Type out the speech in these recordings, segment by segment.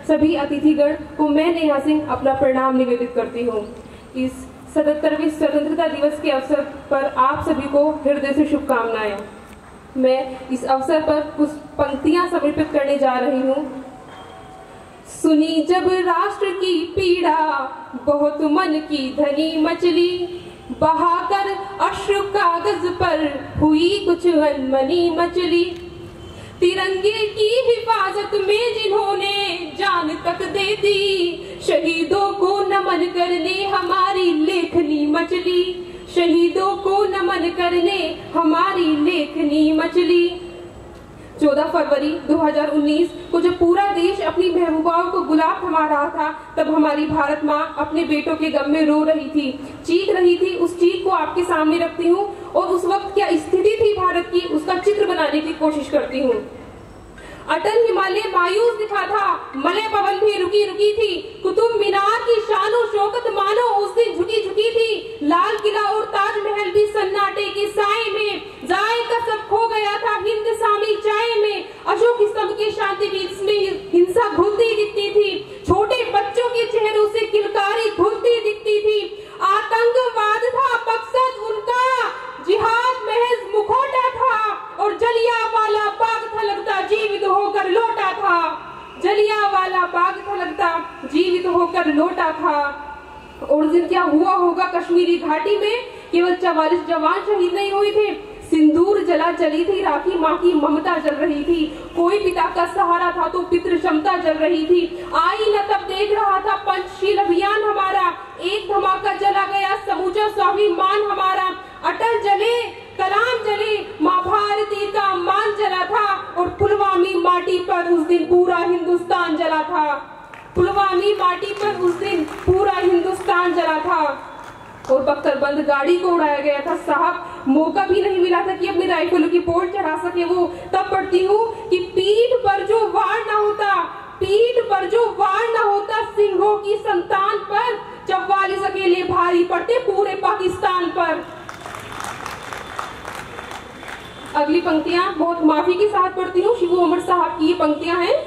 सभी अतिथिगण को मैं नेहा सिंह अपना प्रणाम निवेदित करती हूँ। इस 77वें स्वतंत्रता दिवस के अवसर पर आप सभी को हृदय से शुभकामनाएं। मैं इस अवसर पर कुछ पंक्तियां समर्पित करने जा रही हूँ। सुनी जब राष्ट्र की पीड़ा, बहुत मन की धनी मचली, बहाकर अश्रु कागज पर हुई कुछ अनमनी मचली। तिरंगे की हिफाजत में जिन्होंने जान तक दे दी, शहीदों को नमन करने हमारी लेखनी मचली। शहीदों को नमन करने हमारी लेखनी मचली। 14 फरवरी 2019 को जब पूरा देश अपनी महबूबाओं को गुलाब थमा रहा था, तब हमारी भारत माँ अपने बेटों के गम में रो रही थी, चीख रही थी। उस चीख को आपके सामने रखती हूँ और उस वक्त क्या स्थिति थी भारत की, उसका चित्र बनाने की कोशिश करती हूँ। अटल हिमालय मायूस दिखा था, मलय पवन भी रुकी रुकी थी, कुतुब मीनार की शानो शौकत मानो उस दिन झुकी झुकी थी। लाल किला और ताजमहल भी सन्नाटे के साए में, जायका सब खो गया था हिंद सामी चाय में। अशोक स्तंभ के शांति पीठ में हिंसा घुलती दिखती थी, छोटे बच्चों के चेहरों से किलकारी घुलती दिखती थी। आतंकवाद था मकसद उनका, जिहाद महज मुखौटा था, और जलियांवाला बाग था लगता जीवित होकर लौटा था। जलियांवाला बाग था लगता जीवित होकर लौटा था। और दिन क्या हुआ होगा कश्मीरी घाटी में, केवल 44 जवान शहीद नहीं हुए थे, सिंदूर जला जली थी राखी, माँ की ममता जल रही थी। कोई पिता का सहारा था तो पितृ क्षमता जल रही थी। आई न तब देख रहा था पंचशील अभियान हमारा, एक धमाका जला गया समूचा स्वाभिमान हमारा। अटल जले, कलाम जले, माँ भारती का मान जला था, और पुलवामी माटी पर उस दिन पूरा हिंदुस्तान जला था। पुलवामी माटी पर उस दिन पूरा हिंदुस्तान जला था। और बख्तरबंद गाड़ी को उड़ाया गया था साहब, मौका भी नहीं मिला था कि अपने राइफलों की पोल चढ़ा सके वो। तब पढ़ती हूँ कि पीठ पर जो वार न होता, पीठ पर जो वार न होता सिंहों की संतान पर, 44 अकेले भारी पड़ते पूरे पाकिस्तान पर। अगली पंक्तियां बहुत माफी के साथ पढ़ती हूँ, शिबू अमर साहब की ये पंक्तियां हैं।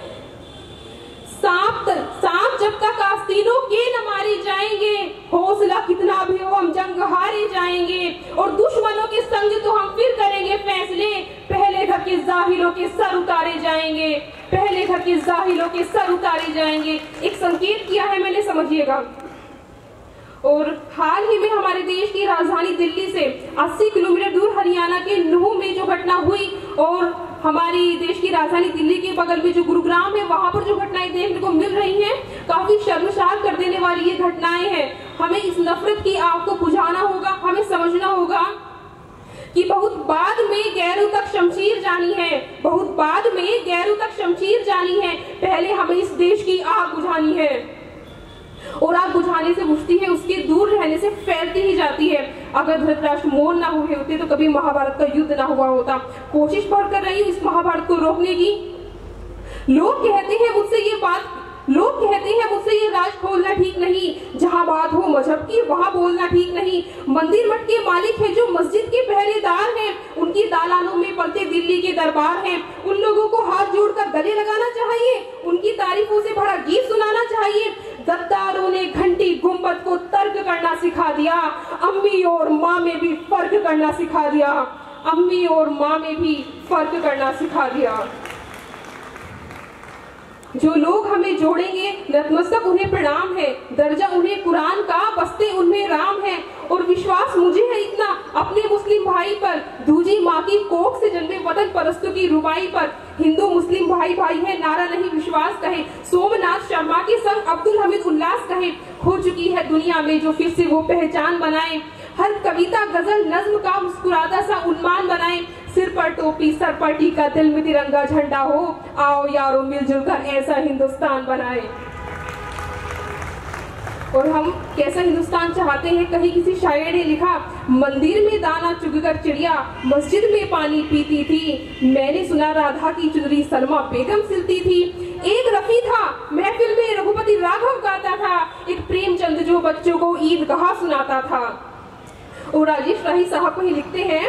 सांप जब तक आस्तीनों के न मारे जाएंगे, हौसला कितना भी हो हम जंग हारे जाएंगे, और दुश्मनों के संग तो हम फिर करेंगे फैसले, पहले घर के जाहिलों के सर उतारे जाएंगे, पहले घर के जाहिलों के सर उतारे जाएंगे। एक संकेत किया है मैंने, समझिएगा। और हाल ही में हमारे देश की राजधानी दिल्ली से 80 किलोमीटर दूर हरियाणा के नूह में जो घटना हुई, और हमारी देश की राजधानी दिल्ली के बगल में जो गुरुग्राम है, वहां पर जो घटनाएं देखने को मिल रही हैं, काफी शर्मसार कर देने वाली ये घटनाएं हैं। हमें इस नफरत की आग को बुझाना होगा। हमें समझना होगा कि बहुत बाद में गैरों तक शमशीर जानी है, बहुत बाद में गैरों तक शमशीर जानी है, पहले हमें इस देश की आग बुझानी है। और आग बुझाने से बुझती है, उसके दूर रहने से फैलती ही जाती है। अगर धृतराष्ट्र मौन ना हुए होते तो कभी महाभारत का युद्ध ना हुआ होता। कोशिश बहुत कर रही हूँ इस महाभारत को रोकने की। लोग कहते हैं मुझसे ये राज खोलना ठीक नहीं, जहाँ बात हो मजहब की वहाँ बोलना ठीक नहीं। मंदिर मठ के मालिक है जो मस्जिद के पहरेदार हैं, उनकी दालानों में पलते दिल्ली के दरबार हैं। उन लोगों को हाथ जोड़कर गले लगाना चाहिए, उनकी तारीफों से भरा गीत सुनाना चाहिए। गद्दारों ने घंटी गुंबद को तर्क करना सिखा दिया, अम्मी और माँ में भी फर्क करना सिखा दिया, अम्मी और माँ में भी फर्क करना सिखा दिया। जो लोग हमें जोड़ेंगे नतमस्तक उन्हें प्रणाम है, दर्जा उन्हें कुरान का, बस्ते उन्हें राम है। और विश्वास मुझे है इतना अपने मुस्लिम भाई पर, दूजी माँ की कोख से जन्मे वतन परस्तों की रुबाई पर। हिंदू मुस्लिम भाई भाई है, नारा नहीं विश्वास कहे, सोमनाथ शर्मा के संग अब्दुल हमीद उल्लास कहे। हो चुकी है दुनिया में जो फिर से वो पहचान बनाए, हर कविता गजल नज्म का मुस्कुराता सा उन्मान बनाए। सिर पर टोपी सर पर टीका दिल में तिरंगा झंडा हो, आओ यारों मिलजुल कर ऐसा हिंदुस्तान बनाए। और हम कैसा हिंदुस्तान चाहते हैं, कहीं किसी शायर ने लिखा, मंदिर में दाना चुगकर चिड़िया मस्जिद में पानी पीती थी, मैंने सुना राधा की चुनरी सलमा बेगम सिलती थी। एक रफी था महफिल में रघुपति राघव गाता था, एक प्रेमचंद जो बच्चों को ईदगाह सुनाता था। और राजेश राही साहब को ही लिखते हैं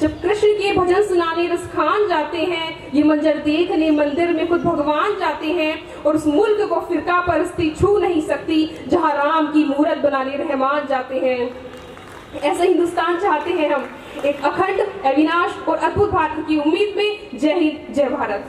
जब कृष्ण के भजन सुनाने रसखान जाते हैं, ये मंजर देखने मंदिर में खुद भगवान जाते हैं, और उस मुल्क को फिरका परस्ती छू नहीं सकती जहां राम की मूरत बनाने रहमान जाते हैं। ऐसा हिंदुस्तान चाहते हैं हम, एक अखंड, अविनाश और अद्भुत भारत की उम्मीद में। जय हिंद, जय भारत।